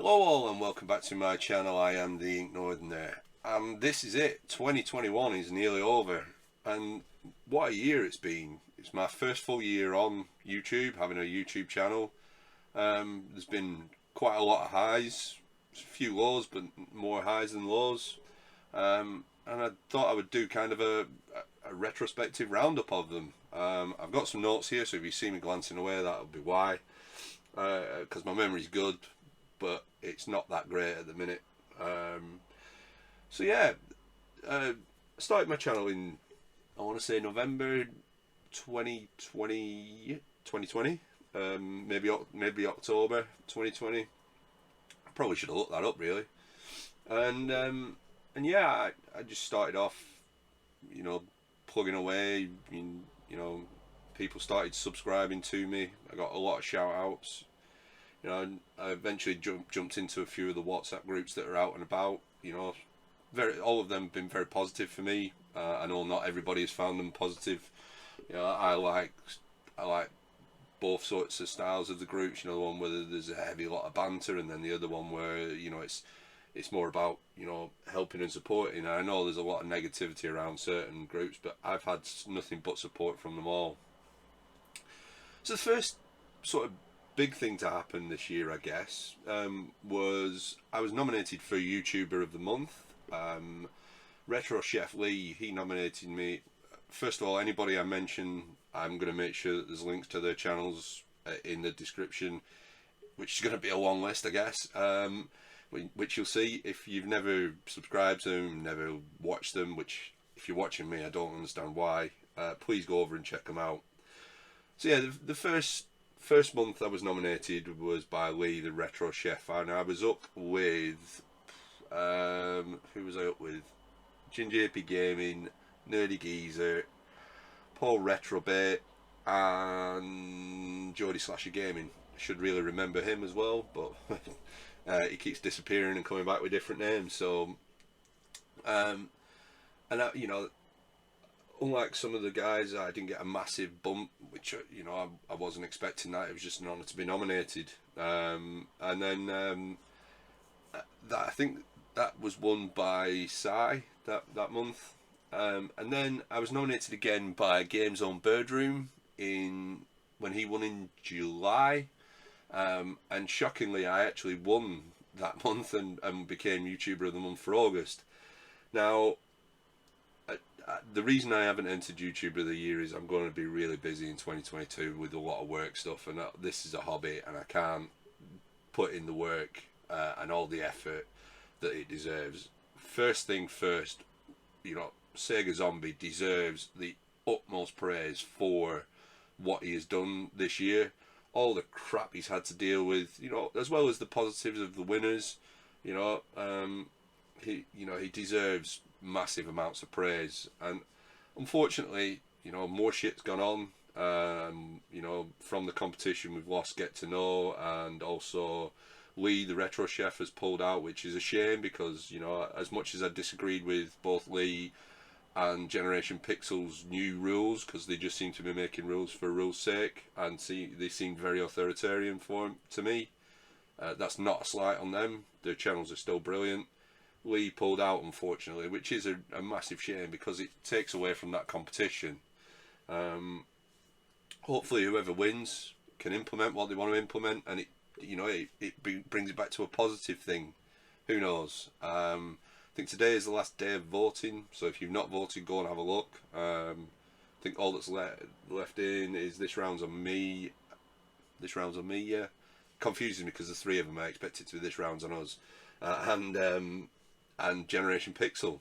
Hello all and welcome back to my channel. I am the Ink Northerner and this is it. 2021 is nearly over and what a year it's been. It's my first full year on YouTube, having a YouTube channel. There's been quite a lot of highs, a few lows, but more highs than lows. And I thought I would do kind of a retrospective roundup of them. I've got some notes here, so if you see me glancing away, that'll be why. Because my memory's good, but it's not that great at the minute. So yeah, I started my channel in, I want to say November 2020, maybe October 2020. Probably should have looked that up really. And yeah, I just started off, plugging away. People started subscribing to me. I got a lot of shout outs. I eventually jumped into a few of the WhatsApp groups that are out and about. All of them have been very positive for me. I know not everybody has found them positive. I like both sorts of styles of the groups. The one where there's a heavy lot of banter, and then the other one where it's more about helping and supporting. I know there's a lot of negativity around certain groups, but I've had nothing but support from them all. So the first sort of big thing to happen this year, I guess, was I was nominated for YouTuber of the Month. Retro Chef Lee, he nominated me. First of all, anybody I mention, I'm going to make sure that there's links to their channels in the description, which is going to be a long list, I guess, which you'll see if you've never subscribed to them, never watched them, which if you're watching me, I don't understand why. Please go over and check them out. So yeah, the first month I was nominated was by Lee, the Retro Chef, and I was up with, who was I up with? Ginger AP Gaming, Nerdy Geezer, Paul Retrobait, and Jody Slasher Gaming. I should really remember him as well, but he keeps disappearing and coming back with different names. So, and I, unlike some of the guys, I didn't get a massive bump, which I wasn't expecting that. It was just an honour to be nominated. And then I think that was won by Sai that month. And then I was nominated again by Game Zone Birdroom when he won in July. And shockingly, I actually won that month and became YouTuber of the Month for August. Now, the reason I haven't entered YouTuber of the Year is I'm going to be really busy in 2022 with a lot of work stuff, and this is a hobby and I can't put in the work and all the effort that it deserves. First thing first, Sega Zombie deserves the utmost praise for what he has done this year. All the crap he's had to deal with, as well as the positives of the winners. He deserves massive amounts of praise, and unfortunately, more shit's gone on. From the competition, we've lost Get to Know, and also Lee, the Retro Chef, has pulled out, which is a shame because as much as I disagreed with both Lee and Generation Pixel's new rules, because they just seem to be making rules for rules' sake, and they seem very authoritarian to me. That's not a slight on them. Their channels are still brilliant. Lee pulled out, unfortunately, which is a massive shame because it takes away from that competition. Hopefully whoever wins can implement what they want to implement, and it brings it back to a positive thing. Who knows? I think today is the last day of voting, so if you've not voted, go and have a look. I think all that's left in is This Round's on Me. This Round's on Me, yeah. Confuses me because the three of them, I expect it to be This Round's on Us. And Generation Pixel.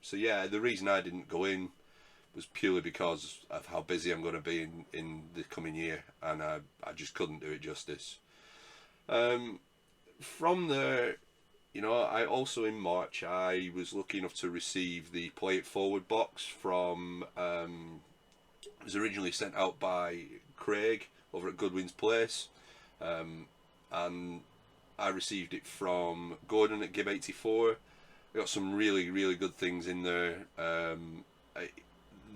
So yeah, the reason I didn't go in was purely because of how busy I'm going to be in the coming year, and I just couldn't do it justice. From there, I also in March I was lucky enough to receive the Play It Forward box from. It was originally sent out by Craig over at Goodwin's Place, and I received it from Gordon at Gib84. I got some really good things in there.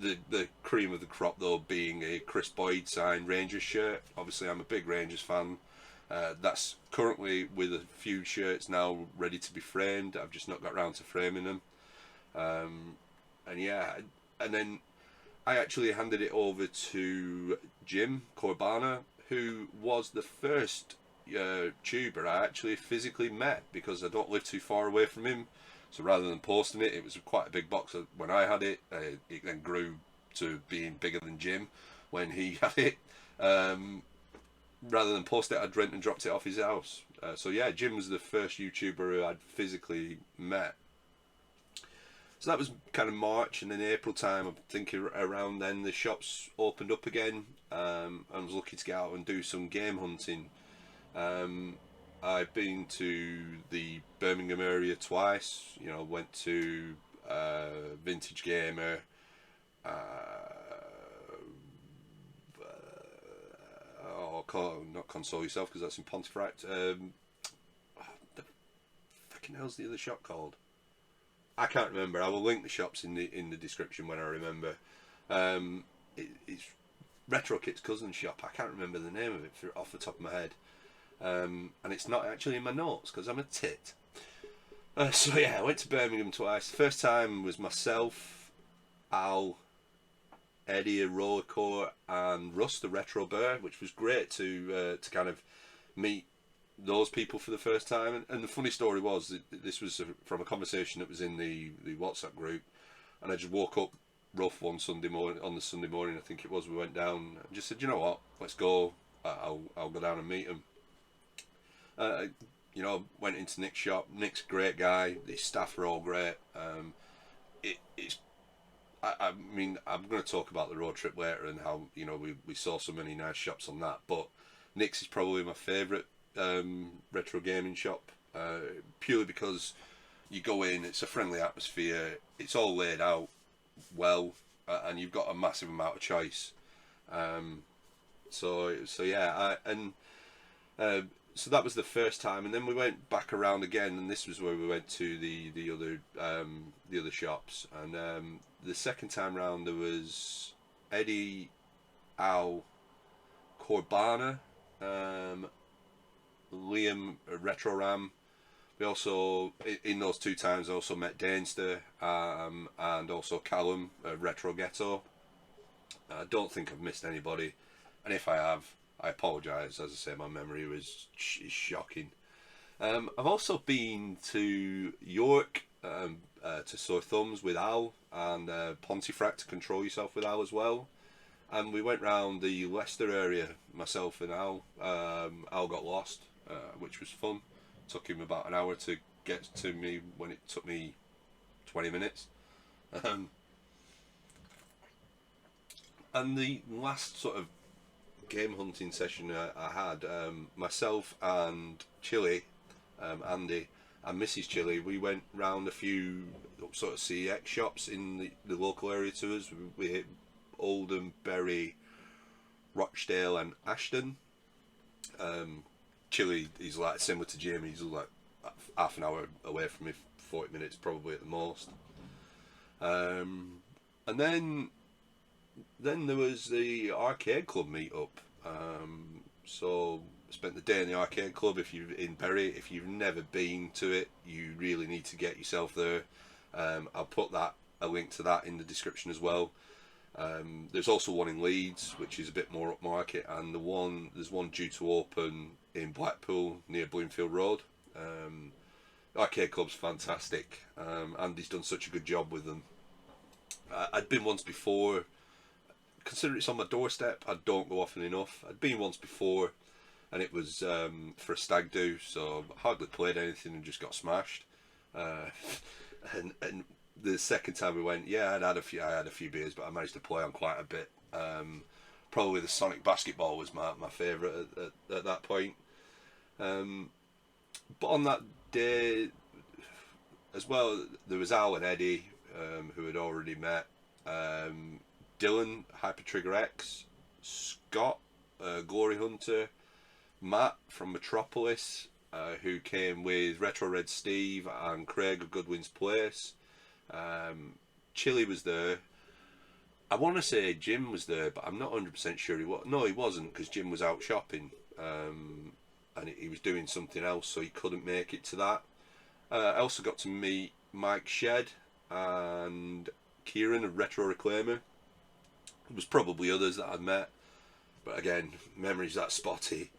The cream of the crop though being a Chris Boyd signed Rangers shirt. Obviously I'm a big Rangers fan, That's currently with a few shirts now ready to be framed. I've just not got around to framing them. And yeah, and then I actually handed it over to Jim Corbana, who was the first tuber I actually physically met, because I don't live too far away from him. So rather than posting it, it was quite a big box when I had it. It then grew to being bigger than Jim when he had it. Rather than post it, I'd rent and dropped it off his house. So yeah, Jim was the first YouTuber who I'd physically met. So that was kind of March, and then April time, I think around then the shops opened up again. I was lucky to get out and do some game hunting. I've been to the Birmingham area twice. You know, went to Vintage Gamer. Not Console Yourself, because that's in Pontefract. The fucking hell's the other shop called? I can't remember. I will link the shops in the description when I remember. It's Retro Kit's cousin's shop. I can't remember the name of it off the top of my head. And it's not actually in my notes because I'm a tit. So yeah, I went to Birmingham twice. The first time was myself, Al, Eddie, a roller core, and Russ, the retro bear, which was great to kind of meet those people for the first time. And the funny story was that this was from a conversation that was in the WhatsApp group, and I just woke up rough one Sunday morning. On the Sunday morning, I think it was, we went down and just said, you know what, let's go. I'll go down and meet him. You know, went into Nick's shop. Nick's a great guy. The staff are all great. I mean, I'm going to talk about the road trip later and how, you know, we saw so many nice shops on that. But Nick's is probably my favourite retro gaming shop, purely because you go in, it's a friendly atmosphere, it's all laid out well, and you've got a massive amount of choice. So yeah, so that was the first time, and then we went back around again, and this was where we went to the other shops. And the second time round there was Eddie, Al, Corbana, Liam, Retro Ram. We also, in those two times, I also met Dainster, and also Callum, Retro Ghetto. I don't think I've missed anybody, and if I have, I apologise. As I say, my memory is shocking. I've also been to York, to Sore Thumbs with Al, and Pontefract to Control Yourself with Al as well. And we went round the Leicester area, myself and Al. Al got lost, which was fun. Took him about an hour to get to me when it took me 20 minutes. And the last sort of game hunting session I had, myself and Chili, Andy, and Mrs. Chili, we went round a few sort of CX shops in the local area to us. We hit Oldham, Bury, Rochdale and Ashton. Chili, he's like similar to Jim, he's like half an hour away from me, 40 minutes probably at the most. And then there was the arcade club meetup. So spent the day in the arcade club. If you're in Bury, if you've never been to it, you really need to get yourself there. I'll put a link to that in the description as well. There's also one in Leeds, which is a bit more upmarket, and there's one due to open in Blackpool near Bloomfield Road. Arcade club's fantastic. Andy's done such a good job with them. I'd been once before. Consider it's on my doorstep. I don't go often enough. I'd been once before, and it was for a stag do, so I hardly played anything and just got smashed. And the second time we went, yeah, I had a few beers, but I managed to play on quite a bit. Probably the Sonic basketball was my favourite at that point. But on that day as well, there was Al and Eddie, who had already met. Dylan, Hyper Trigger X, Scott, Glory Hunter, Matt from Metropolis, who came with Retro Red Steve and Craig of Goodwin's Place. Chili was there. I want to say Jim was there, but I'm not 100% sure he was. No, he wasn't, because Jim was out shopping. And and he was doing something else, so he couldn't make it to that. I also got to meet Mike Shed and Kieran of Retro Reclaimer. There was probably others that I'd met, but again, memories that spotty.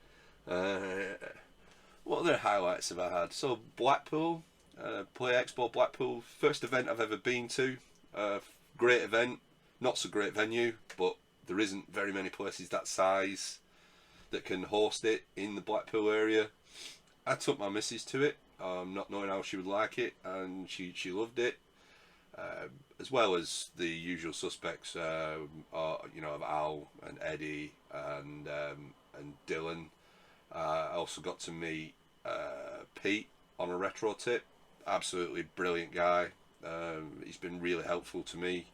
What other highlights have I had? So Blackpool, Play Expo Blackpool, first event I've ever been to. Great event, not so great venue, but there isn't very many places that size that can host it in the Blackpool area. I took my missus to it, not knowing how she would like it, and she loved it. As well as the usual suspects, you know, of Al and Eddie and Dylan. I also got to meet Pete on a retro tip. Absolutely brilliant guy. He's been really helpful to me.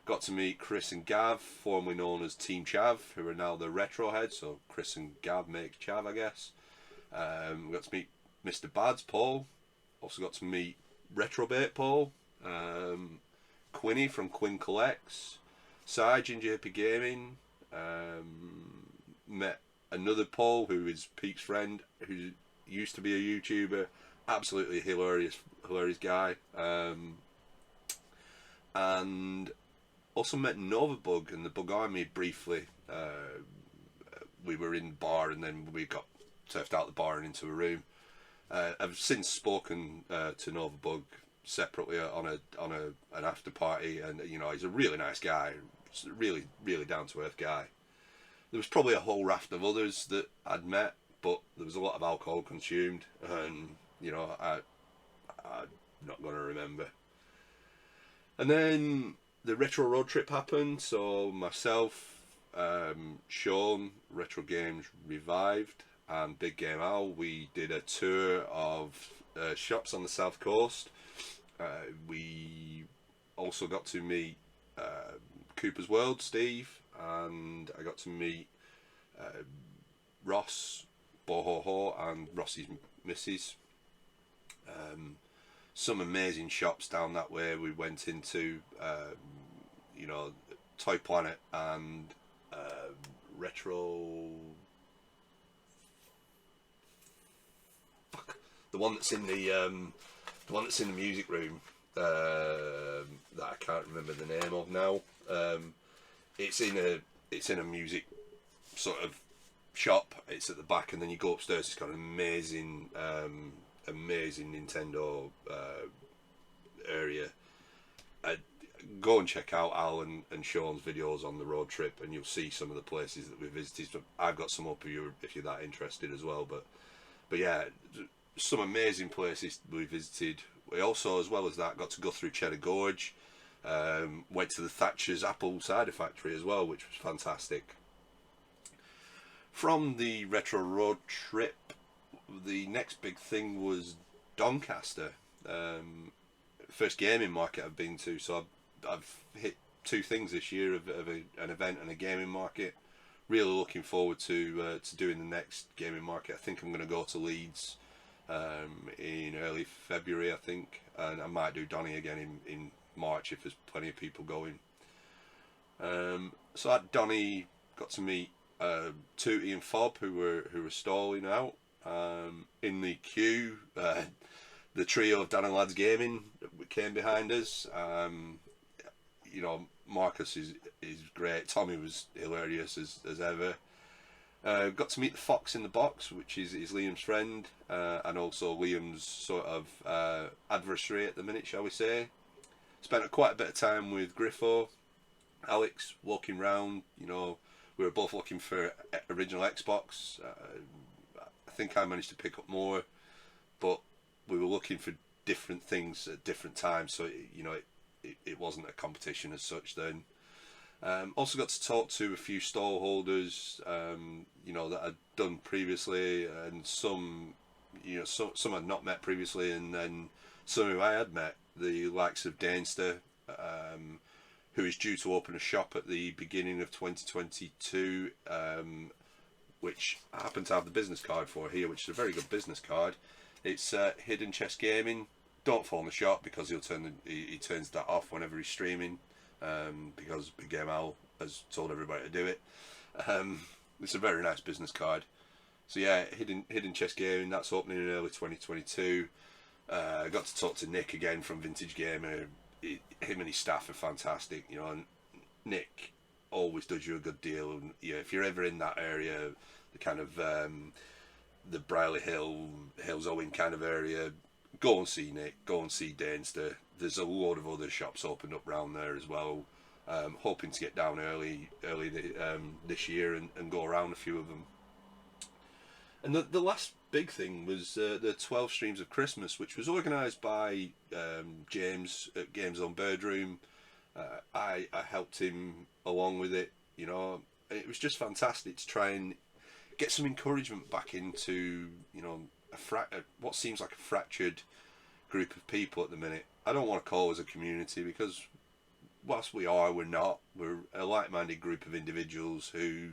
Got to meet Chris and Gav, formerly known as Team Chav, who are now the retro heads. So Chris and Gav make Chav, I guess. We got to meet Mr. Bads Paul. Also got to meet Retrobait Paul. Quinny from Quinn Collects. Sage in JP Gaming. Met another Paul who is Pete's friend, who used to be a YouTuber. Absolutely hilarious guy. And also met Novabug and the Bug Army briefly. We were in the bar and then we got turfed out the bar and into a room. I've since spoken to Novabug separately on an after party, and you know, he's a really nice guy, really down to earth guy. There was probably a whole raft of others that I'd met, but there was a lot of alcohol consumed, and you know, I'm not going to remember. And then the retro road trip happened, so myself, Sean, Retro Games Revived, and Big Game Al, we did a tour of shops on the south coast. We also got to meet Cooper's World, Steve, and I got to meet Ross, Bohoho, and Ross's missus. Some amazing shops down that way. We went into, you know, Toy Planet and Retro. Fuck, the one that's in the music room. That I can't remember the name of now. It's in a music sort of shop. It's at the back, and then you go upstairs. It's got an amazing Nintendo area. Go and check out Al and Sean's videos on the road trip, and you'll see some of the places that we visited. So I've got some up if you're that interested as well. But yeah, some amazing places we visited. We also, as well as that, got to go through Cheddar Gorge. Went to the Thatcher's Apple Cider Factory as well, which was fantastic. From the retro road trip, the next big thing was Doncaster. First gaming market I've been to, so I've hit two things this year of an event and a gaming market. Really looking forward to doing the next gaming market. I think I'm going to go to Leeds in early February, I think, and I might do Donny again in March if there's plenty of people going. So at Donny, got to meet Tootie and Fob, who were stalling out. In the queue, the trio of Dan and Lads Gaming came behind us. You know, Marcus is great. Tommy was hilarious as ever. Got to meet the Fox in the Box, which is Liam's friend, and also Liam's sort of adversary at the minute, shall we say. Spent quite a bit of time with Griffo, Alex, walking round. You know, we were both looking for original Xbox. I think I managed to pick up more, but we were looking for different things at different times, so it wasn't a competition as such then. Also got to talk to a few stall holders, you know, that I'd done previously, and some I'd not met previously, and then some who I had met, the likes of Dainster, who is due to open a shop at the beginning of 2022, which I happen to have the business card for here, which is a very good business card. It's Hidden Chest Gaming. Don't phone the shop because he turns that off whenever he's streaming, because Big Game Al has told everybody to do it. It's a very nice business card. So yeah, Hidden Chest Gaming, that's opening in early 2022. I got to talk to Nick again from Vintage Gamer. Him and his staff are fantastic, you know. And Nick always does you a good deal. And yeah, if you're ever in that area, the kind of the Brierley Hills Owen kind of area, go and see Nick. Go and see Dainster. There's a load of other shops opened up round there as well. Hoping to get down early this year and go around a few of them. And the last big thing was the 12 Streams of Christmas, which was organised by James at Games on Birdroom. I helped him along with it, you know. It was just fantastic to try and get some encouragement back into, you know, what seems like a fractured group of people at the minute. I don't want to call us a community because whilst we are, we're not. We're a like-minded group of individuals who,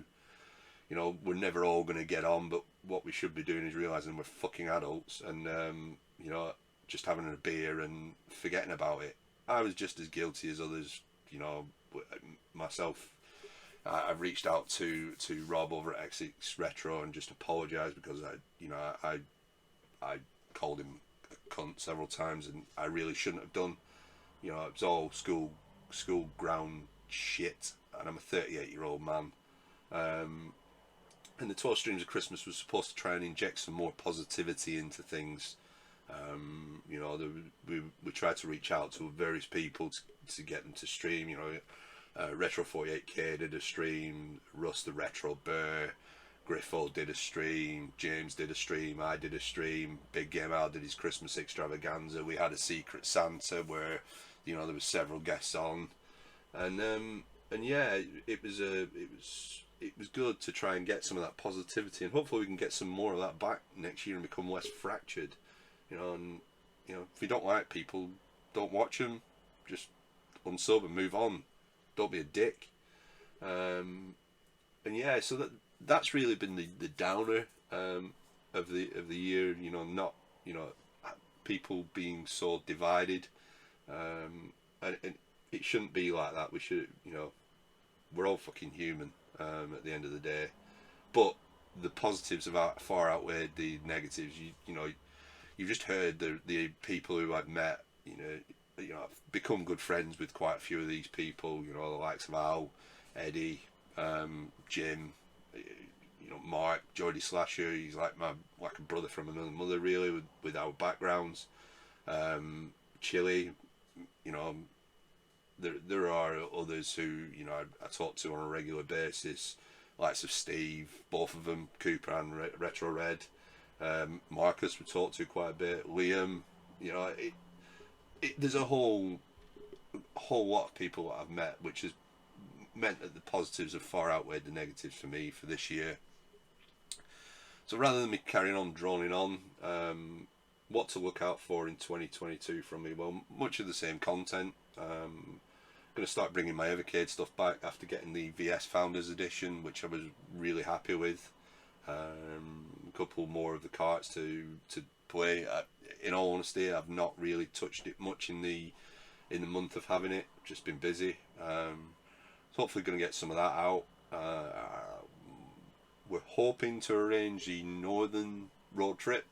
you know, we're never all going to get on, but what we should be doing is realising we're fucking adults and, you know, just having a beer and forgetting about it. I was just as guilty as others, you know, myself. I've reached out to Rob over at X6 Retro and just apologised because I called him a cunt several times and I really shouldn't have done. You know, it was all school ground shit, and I'm a 38-year-old man. And the 12 Streams of Christmas was supposed to try and inject some more positivity into things. You know, we tried to reach out to various people to get them to stream. You know, Retro 48K did a stream, Russ the Retro Bear, Griffo did a stream, James did a stream, I did a stream, Big Game Al did his Christmas extravaganza. We had a Secret Santa where, you know, there was several guests on, and yeah, it was good to try and get some of that positivity, and hopefully we can get some more of that back next year and become less fractured, you know. And you know, if you don't like people, don't watch them, just unsub and move on. Don't be a dick. And yeah, so that's really been the downer of the year. You know, not, you know, people being so divided, and it shouldn't be like that. We should, you know, we're all fucking human at the end of the day. But the positives have far outweighed the negatives. You know, you've just heard the people who I've met. You know, I've become good friends with quite a few of these people. You know, the likes of Al, Eddie, Jim, you know, Mark, Geordie Slasher. He's like a brother from another mother, really, with our backgrounds. Chili, you know. There are others who, you know, I talk to on a regular basis, likes of Steve, both of them, Cooper and Retro Red. Marcus we talk to quite a bit. Liam, you know, there's a whole lot of people that I've met, which has meant that the positives have far outweighed the negatives for me for this year. So rather than me carrying on droning on, what to look out for in 2022 from me? Well, much of the same content. Going to start bringing my Evercade stuff back after getting the VS Founders Edition, which I was really happy with. A couple more of the carts to play. In all honesty, I've not really touched it much in the month of having it. Just been busy. So hopefully going to get some of that out. We're hoping to arrange the northern road trip,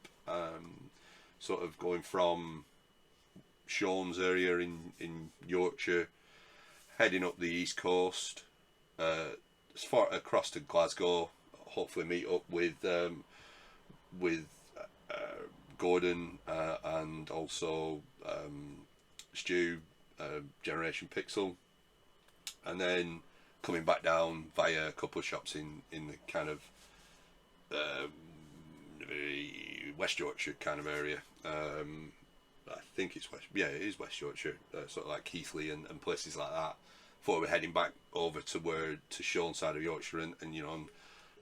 sort of going from Sean's area in Yorkshire, heading up the east coast, as far across to Glasgow. Hopefully meet up with Gordon and also Stu, Generation Pixel, and then coming back down via a couple of shops in the kind of West Yorkshire kind of area. I think it's West. Yeah, it is West Yorkshire, sort of like Keighley and places like that. Before we're heading back over to Sean's side of Yorkshire and you know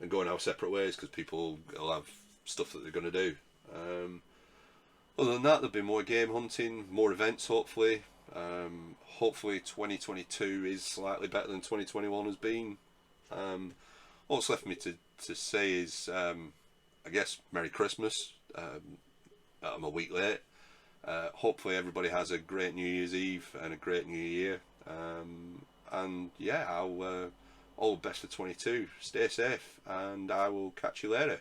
and going our separate ways because people will have stuff that they're going to do. Other than that, there'll be more game hunting, more events. Hopefully, hopefully 2022 is slightly better than 2021 has been. All that's left for me to say is, I guess, Merry Christmas. I'm a week late. Hopefully everybody has a great New Year's Eve and a great New Year. And yeah, all the best for 22. Stay safe, and I will catch you later.